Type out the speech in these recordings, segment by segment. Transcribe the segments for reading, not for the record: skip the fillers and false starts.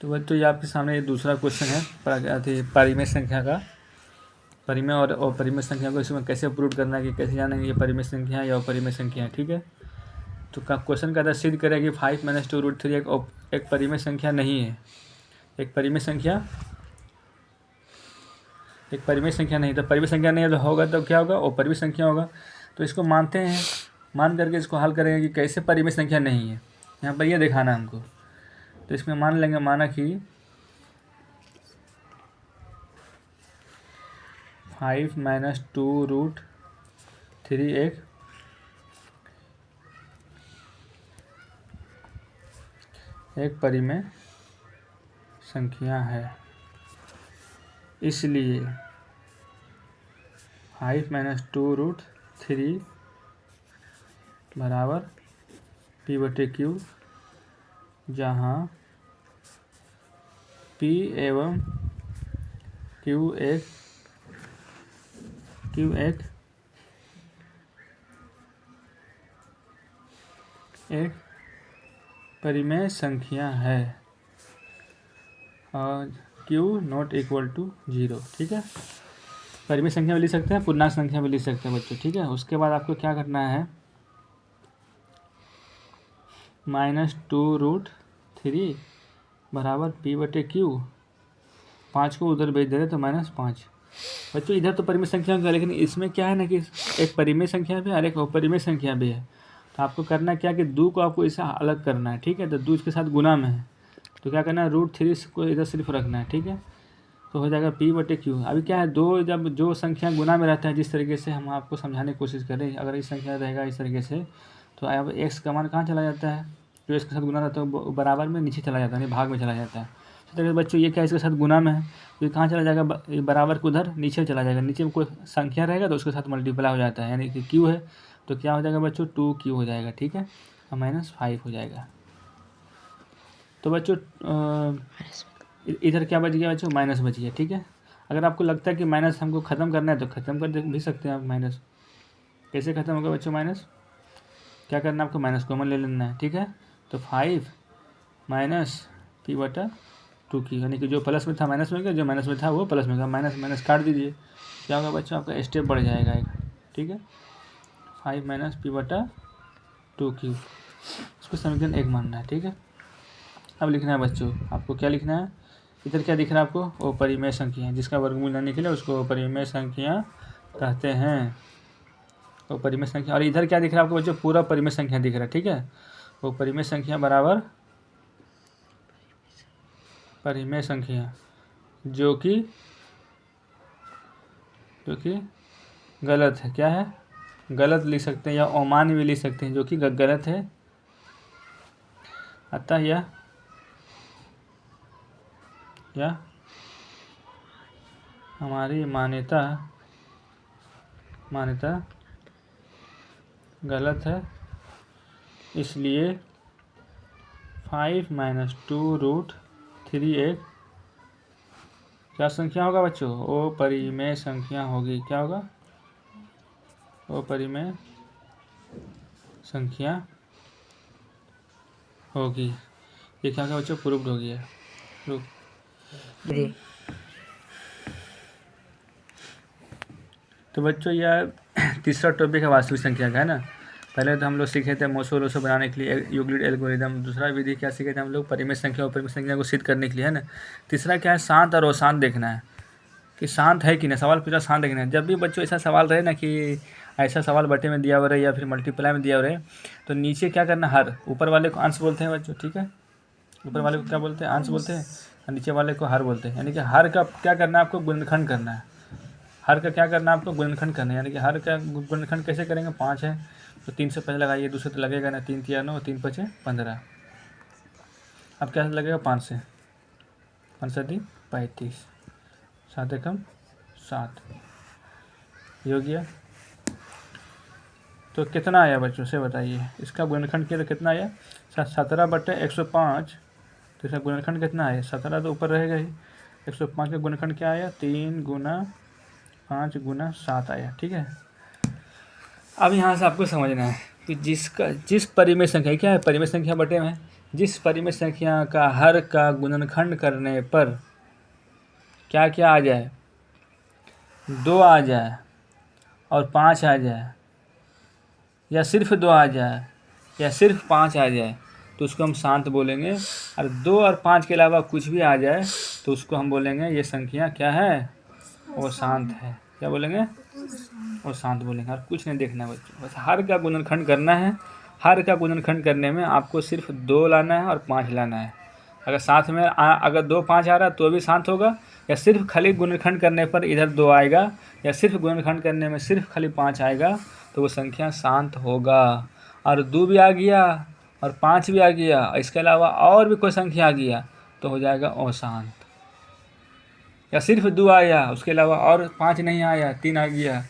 तो बच्चों ये आपके सामने ये दूसरा क्वेश्चन है परिमेय संख्या का। परिमेय और अपरिमेय संख्या को इसमें कैसे प्रूव करना है कि कैसे जानेंगे ये परिमेय संख्या है या अपरिमेय संख्या है। ठीक है, तो क्वेश्चन का सिद्ध करें कि 5 - 2√3 एक परिमेय संख्या नहीं है। एक परिमेय संख्या नहीं, तो परिमेय संख्या नहीं होगा तो क्या होगा, अपरिमेय संख्या होगा। तो इसको मानते हैं, मान करके इसको हल करेंगे कि कैसे परिमेय संख्या नहीं है। यहाँ पर ये दिखाना है हमको। तो इसमें मान लेंगे, माना कि 5 - 2√3 एक परिमेय संख्या है, इसलिए 5 - 2√3 बराबर P/Q, जहाँ P एवं Q एक परिमेय संख्या है और Q ≠ 0। ठीक है, परिमेय संख्या भी लिख सकते हैं, पूर्णांक संख्या भी लिख सकते हैं बच्चों। ठीक है, उसके बाद आपको क्या करना है, -2√3 बराबर P/Q, 5 को उधर भेज दे रहे तो -5। बच्चों इधर तो परिमेय संख्या होगा, लेकिन इसमें क्या है ना कि एक परिमेय संख्या भी है और एक अपरिमेय संख्या भी है। तो आपको करना क्या कि 2 को आपको इससे अलग करना है। ठीक है, तो 2 इसके साथ गुना में है, तो क्या करना है, √3 को इधर सिर्फ रखना है। ठीक है, तो हो जाएगा P/Q। अभी क्या है, दो जब जो संख्या गुना में रहता है, जिस तरीके से हम आपको समझाने की कोशिश करें, अगर इस संख्या रहेगा इस तरीके से, तो अब x का मान कहाँ चला जाता है, जो इसके साथ गुना रहता है वो बराबर में नीचे चला जाता है, भाग में चला जाता है। इस तरह से बच्चों ये क्या इसके साथ गुना में है, तो ये कहाँ चला जाएगा, बराबर को उधर नीचे चला जाएगा। नीचे में कोई संख्या रहेगा तो उसके साथ मल्टीप्लाई हो जाता है, यानी कि Q है तो क्या हो जाएगा बच्चों, 2Q हो जाएगा। ठीक है, और -5 हो जाएगा। तो बच्चों इधर क्या बच गया बच्चों, माइनस बच गया। ठीक है, अगर आपको लगता है कि माइनस हमको ख़त्म करना है तो ख़त्म कर भी सकते हैं आप। माइनस कैसे ख़त्म होगा बच्चों, माइनस क्या करना है आपको, माइनस कॉमन ले लेना है। ठीक है, तो 5 - P/2Q, यानी कि जो प्लस में था माइनस में गया, जो माइनस में था वो प्लस में गया, माइनस माइनस काट दीजिए, क्या होगा बच्चों, आपका स्टेप बढ़ जाएगा एक। ठीक है, 5 - P/2Q, इसको समीकरण 1 मानना है। ठीक है, अब लिखना है बच्चों, आपको क्या लिखना है, इधर क्या दिख रहा है आपको, अपरिमेय संख्या, जिसका वर्गमूल न निकले उसको अपरिमेय संख्या कहते हैं, अपरिमेय संख्या। और इधर क्या दिख रहा है आपको बच्चों, पूरा परिमेय संख्या दिख रहा है। ठीक है, वो परिमेय संख्या बराबर परिमेय संख्या जो कि गलत है, क्या है, गलत लिख सकते हैं या अमान्य भी लिख सकते हैं, जो कि गलत है। अतः यह हमारी मान्यता गलत है, इसलिए 5 - 2√3 एक क्या संख्या होगा बच्चों, अपरिमेय संख्या होगी। क्या होगा, अपरिमेय संख्या होगी। ये क्या होगा बच्चों, प्रूव्ड हो गया। तो बच्चों यह तीसरा टॉपिक है वास्तविक संख्या का, है ना। पहले तो हम लोग सीखे थे मोसो बनाने के लिए यूक्लिड एल्गोरिदम। दूसरा विधि क्या सीखे थे हम लोग, परिमेय संख्या और अपरिमेय संख्या को सिद्ध करने के लिए, है ना। तीसरा क्या है, शांत और अशांत देखना है कि शांत है कि नहीं, सवाल पूरा शांत देखना है। जब भी बच्चों ऐसा सवाल रहे ना कि ऐसा सवाल बटे में दिया हुआ रहे या फिर मल्टीप्लाई में दिया हुआ रहे, तो नीचे क्या करना, हर, ऊपर वाले को अंश बोलते हैं बच्चों। ठीक है, ऊपर वाले को क्या बोलते हैं, अंश बोलते हैं, और नीचे वाले को हर बोलते हैं। यानी कि हर का क्या करना है आपको, गुणनखंड करना है। हर का क्या करना है आपको, गुणनखंड करना है। यानी कि हर का गुणनखंड कैसे करेंगे, 5 है तो 3 से पहले लगाइए, दूसरे तो लगेगा ना, 3 × 9, 3 × 5 = 15। अब क्या लगेगा, 5 से 5 × 3 = 35, 7 × 7 हो गया। तो कितना आया बच्चों से बताइए, इसका गुणनखंड किया तो कितना आया, 17/105। तो इसका गुणनखंड कितना आया, 17 तो ऊपर रहेगा ही। 105 का गुणनखंड क्या आया, 3 × 5 × 7 आया। ठीक है, अब यहाँ से आपको समझना है कि जिस परिमेय संख्या क्या है, परिमेय संख्या बटे में जिस परिमेय संख्या का हर का गुणनखंड करने पर क्या क्या आ जाए, 2 आ जाए और 5 आ जाए, या सिर्फ 2 आ जाए या सिर्फ 5 आ जाए, तो उसको हम शांत बोलेंगे। और 2 और 5 के अलावा कुछ भी आ जाए तो उसको हम बोलेंगे ये संख्या क्या है, वो शांत है। क्या बोलेंगे, वो शांत बोलेंगे। और कुछ नहीं देखना है बच्चों, बस हर का गुणनखंड करना है। हर का गुणनखंड करने में आपको सिर्फ 2 लाना है और 5 लाना है। अगर साथ में अगर 2 5 आ रहा है तो भी शांत होगा, या सिर्फ खाली गुणनखंड करने पर इधर 2 आएगा, या सिर्फ गुणनखंड करने में सिर्फ खाली 5 आएगा, तो वो संख्या शांत होगा। और 2 भी आ गया और 5 भी आ गया, इसके अलावा और भी कोई संख्या आ गया तो हो जाएगा अशांत। या सिर्फ 2 आया, उसके अलावा और 5 नहीं आया, 3 आ गया,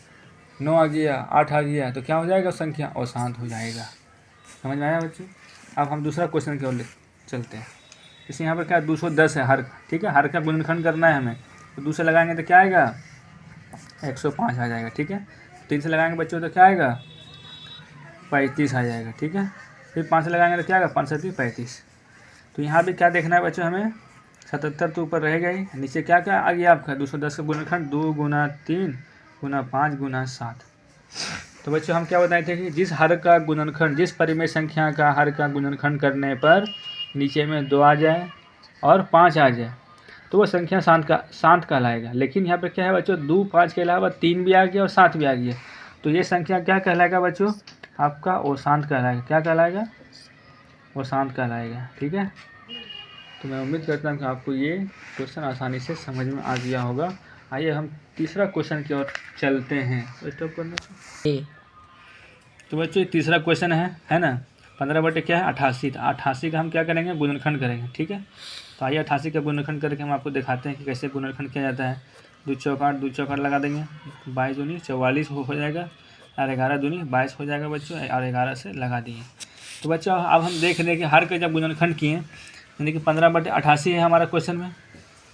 9 आ गया, 8 आ गया, तो क्या हो जाएगा, संख्या अशांत हो जाएगा। समझ में आया बच्चों। अब हम दूसरा क्वेश्चन की ओर चलते हैं। जैसे यहाँ पर क्या 210 है हर, ठीक है, हर का गुणनखंड करना है हमें, तो 2 से लगाएंगे तो क्या आएगा, 105 आ जाएगा, ठीक है। 3 से लगाएंगे बच्चों तो क्या आएगा, 35 आ जाएगा, ठीक है। फिर 5 से लगाएंगे तो क्या आएगा, 5 7 35। तो यहाँ भी क्या देखना है बच्चों हमें, 77 तो ऊपर रहेगा ही, नीचे क्या क्या आ गया आपका 210 का गुणनखंड, 2 गुना 3 गुना 5 गुना 7। तो बच्चों हम क्या बताए थे कि जिस हर का गुणनखंड, जिस परिमेय संख्या का हर का गुणनखंड करने पर नीचे में 2 आ जाए और 5 आ जाए तो वो संख्या शांत कहलाएगा। लेकिन यहाँ पे क्या है बच्चों, 2 5 के अलावा 3 भी आ गया और 7 भी आ गया, तो ये संख्या क्या कहलाएगा बच्चों, आपका अशांत कहलाएगा। क्या कहलाएगा, अशांत कहलाएगा, ठीक है। तो मैं उम्मीद करता हूँ कि आपको ये क्वेश्चन आसानी से समझ में आ गया होगा। आइए हम तीसरा क्वेश्चन की ओर चलते हैं। तो स्टॉप करना। तो बच्चों तीसरा क्वेश्चन है ना, 15 बटे क्या है 88। तो 88 का हम क्या करेंगे, गुणनखंड करेंगे, ठीक है। तो आइए 88 का गुणनखंड करके हम आपको दिखाते हैं कि कैसे गुणनखंड किया जाता है। 2 चौक 8, 2 चौक 8 लगा देंगे, 22 दूनी 44 हो जाएगा, और 11 दूनी 22 हो जाएगा बच्चों, और 11 से लगा दिए। तो बच्चों अब हम देख रहे हैं कि हर का जब गुणनखंड किए, यानी कि 15 बटे 88 है हमारा क्वेश्चन में,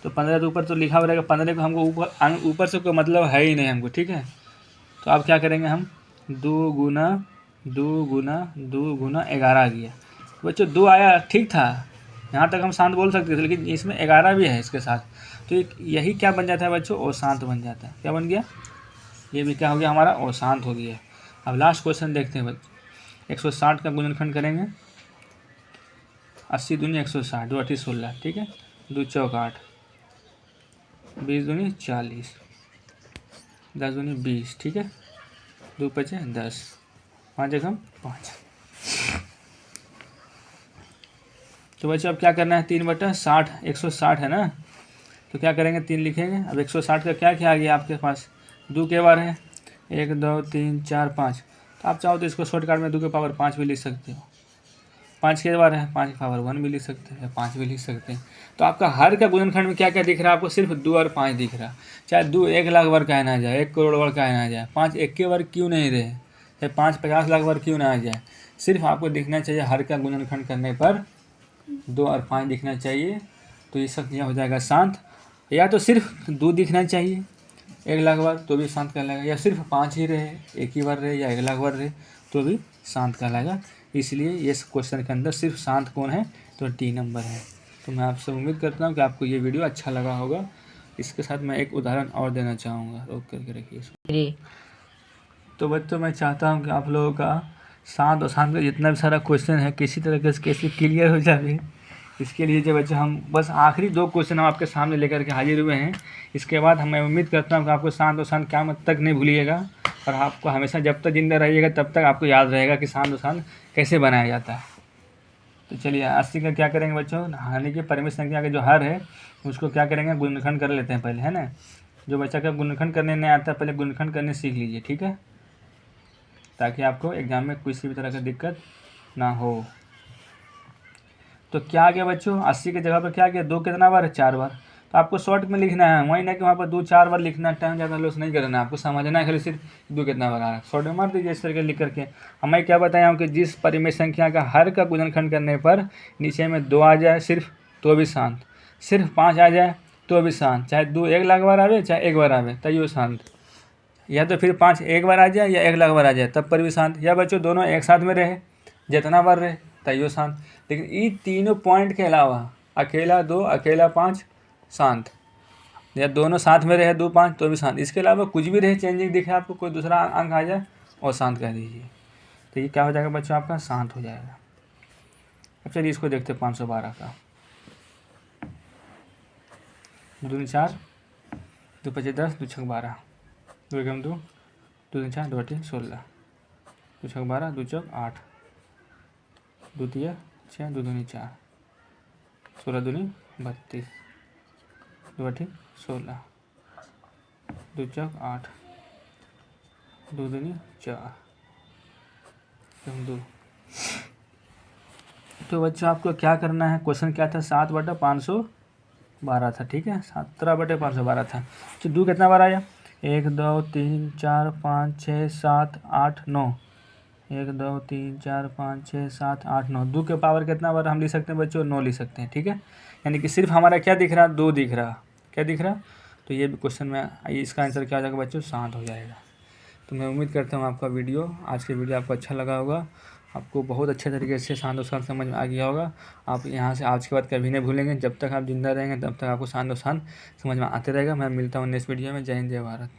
तो 15 के ऊपर तो लिखा हुआ रहेगा, 15 को हमको ऊपर से कोई मतलब है ही नहीं हमको, ठीक है। तो अब क्या करेंगे हम, 2 गुना 2 गुना 2 गुना 11 आ गया बच्चों, 2 आया ठीक था, यहाँ तक हम शांत बोल सकते थे, लेकिन इसमें 11 भी है इसके साथ, तो यही क्या बन जाता है बच्चों, अशांत बन जाता है। क्या बन गया, ये भी क्या हो गया हमारा, अशांत हो गया। अब लास्ट क्वेश्चन देखते हैं बच्चों, 160 का गुणनखंड करेंगे, 80 दूनी 160, 2 8 16, ठीक है, 2 चौक 8, 20 दूनी 40, 10 दूनी 20, ठीक है, 2 5 10, 5 एकम 5। तो बच्चों अब क्या करना है, 3 बटा 60, 160 है ना, तो क्या करेंगे, 3 लिखेंगे। अब 160 का क्या क्या आ गया आपके पास, 2 के बार है, 1 2 3 4 5, तो आप चाहो तो इसको शॉर्टकट में 2 के पावर 5 भी लिख सकते हो, 5 के बार है, 5 के पावर 1 भी लिख सकते हैं, या 5 भी लिख सकते हैं। तो आपका हर का गुणनखंड में क्या क्या दिख रहा है आपको, सिर्फ 2 और 5 दिख रहा है। चाहे 2 1 लाख बार का ना जाए, 1 करोड़ बार का ना जाए, 5 1 के बार क्यों नहीं रहे, चाहे 5 50 लाख बार क्यों ना आ जाए, सिर्फ आपको दिखना चाहिए हर का गुणनखंड करने पर 2 और 5 दिखना चाहिए, तो ये संख्या हो जाएगा शांत। या तो सिर्फ 2 दिखना चाहिए 1 लाख बार तो भी शांत कहलाएगा, या सिर्फ 5 ही रहे, 1 ही बार रहे, या 1 लाख बार रहे तो भी शांत कहलाएगा। इसलिए इस क्वेश्चन के अंदर सिर्फ शांत कौन है, तो टी नंबर है। तो मैं आपसे उम्मीद करता हूँ कि आपको ये वीडियो अच्छा लगा होगा। इसके साथ मैं एक उदाहरण और देना चाहूँगा, रोक करके रखिए इसको। तो बच्चों मैं चाहता हूँ कि आप लोगों का शांत और शांत का जितना भी सारा क्वेश्चन है किसी तरीके से कैसे क्लियर हो जाए, इसके लिए जो बच्चे हम बस आखिरी 2 क्वेश्चन हम आपके सामने लेकर के हाजिर हुए हैं। इसके बाद मैं उम्मीद करता हूँ कि आपको शांत और शांत क़यामत तक नहीं भूलिएगा, और आपको हमेशा जब तक ज़िंदा रहिएगा तब तक आपको याद रहेगा कि शांत और शांत कैसे बनाया जाता है। तो चलिए 80 का क्या करेंगे बच्चों, यानी कि परिमेय संख्या का जो हर है उसको क्या करेंगे, गुणनखंड कर लेते हैं पहले, है ना। जो बच्चा का गुणनखंड करने नहीं आता पहले गुणनखंड करने सीख लीजिए, ठीक है, ताकि आपको एग्जाम में किसी भी तरह की दिक्कत ना हो। तो क्या आ गया बच्चों, 80 की जगह पर क्या गया, 2 कितना बार है, 4 बार। तो आपको शॉर्ट में लिखना है, वही ना कि वहाँ पर 2 4 बार लिखना, टाइम ज़्यादा लॉस नहीं करना है, आपको समझना है खाली सिर्फ 2 कितना बार आ रहा है, शॉर्ट में मार दीजिए इस तरह के लिख करके। हमें क्या बताया हूँ कि जिस परिमेय संख्या का हर का गुणनखंड करने पर नीचे में 2 आ जाए सिर्फ तो भी शांत, सिर्फ 5 आ जाए तो भी शांत, चाहे 2 1 लाख बार आवे चाहे 1 बार आवे तैयो शांत, या तो फिर 5 1 बार आ जाए या 1 लाख बार आ जाए तब पर भी शांत, या बच्चों दोनों एक साथ में रहे जितना बार रहे तैयो शांत। लेकिन ये तीनों पॉइंट के अलावा अकेला 2, अकेला 5 शांत, या दोनों साथ में रहे 2 5 तो भी शांत। इसके अलावा कुछ भी रहे चेंजिंग दिखे आपको, कोई दूसरा अंक आ जाए और शांत कह दीजिए, तो ये क्या हो जाएगा बच्चों, आपका शांत हो जाएगा। अब चलिए इसको देखते हैं 512 का। 2 दूनी 4, 2 पचे 10, 2 छक 12, 2 एकम 2, 2 दूनी 4, 2 अठी 16, 2 छक 12, 2 चौक 8, 2 तिया 6, 2 दूनी 4, 16 दूनी 32, 2 अठी 16, 2 चौक 8, 2 दूनी 4, 2। तो बच्चों आपको क्या करना है, क्वेश्चन क्या था, 7/512 था, ठीक है, 17/512 था। तो 2 कितना बार आया, 1 2 3 4 5 6 7 8 9, 1 2 3 4 5 6 7 8 9, 2 के पावर कितना बार हम लिख सकते हैं बच्चों, 9 लिख सकते हैं, ठीक है। यानी कि सिर्फ हमारा क्या दिख रहा, 2 दिख रहा, क्या दिख रहा। तो ये भी क्वेश्चन में इसका आंसर क्या हो जाएगा बच्चों, शांत हो जाएगा। तो मैं उम्मीद करता हूँ आपका वीडियो, आज के वीडियो आपको अच्छा लगा होगा, आपको बहुत अच्छे तरीके से शांत और शांत समझ में आ गया होगा। आप यहाँ से आज के बाद कभी नहीं भूलेंगे, जब तक आप जिंदा रहेंगे तब तक आपको शांत और शांत समझ में आते रहेगा। मैं मिलता हूँ नेक्स्ट वीडियो में। जय हिंद, जय भारत।